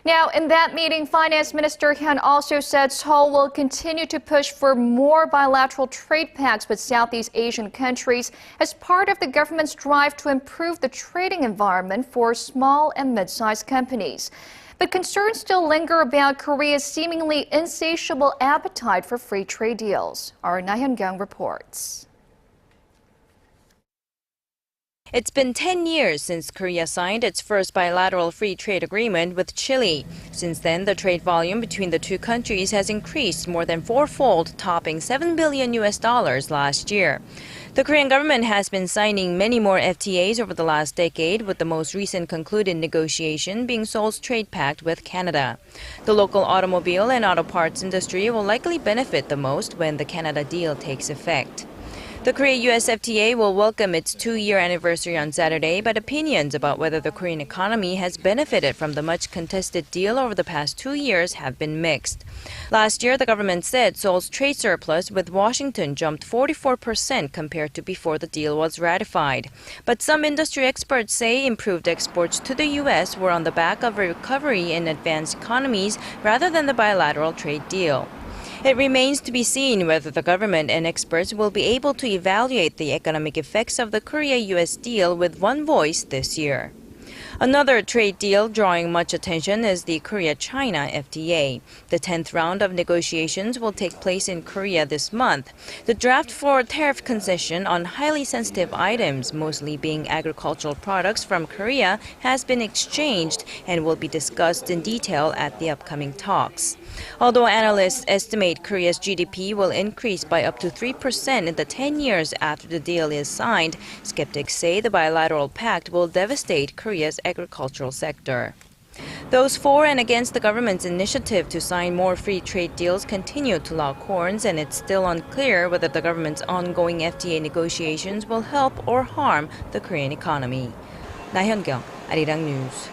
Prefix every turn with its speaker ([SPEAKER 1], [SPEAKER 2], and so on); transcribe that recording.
[SPEAKER 1] Now, in that meeting, Finance Minister Hyun also said Seoul will continue to push for more bilateral trade pacts with Southeast Asian countries as part of the government's drive to improve the trading environment for small and mid-sized companies. But concerns still linger about Korea's seemingly insatiable appetite for free trade deals. Our Laah Hyun-kyung reports.
[SPEAKER 2] It's been 10 years since Korea signed its first bilateral free trade agreement with Chile. Since then, the trade volume between the two countries has increased more than fourfold, topping $7 billion last year. The Korean government has been signing many more FTAs over the last decade, with the most recent concluded negotiation being Seoul's trade pact with Canada. The local automobile and auto parts industry will likely benefit the most when the Canada deal takes effect. The Korea-US FTA will welcome its 2-year anniversary on Saturday, but opinions about whether the Korean economy has benefited from the much-contested deal over the past 2 years have been mixed. Last year, the government said Seoul's trade surplus with Washington jumped 44% compared to before the deal was ratified. But some industry experts say improved exports to the U.S. were on the back of a recovery in advanced economies rather than the bilateral trade deal. It remains to be seen whether the government and experts will be able to evaluate the economic effects of the Korea-US deal with one voice this year. Another trade deal drawing much attention is the Korea-China FTA. The 10th round of negotiations will take place in Korea this month. The draft for tariff concession on highly sensitive items, mostly being agricultural products from Korea, has been exchanged and will be discussed in detail at the upcoming talks. Although analysts estimate Korea's GDP will increase by up to 3% in the 10 years after the deal is signed, skeptics say the bilateral pact will devastate Korea's agricultural sector. Those for and against the government's initiative to sign more free trade deals continue to lock horns, and it's still unclear whether the government's ongoing FTA negotiations will help or harm the Korean economy. Laah Hyun-kyung, Arirang News.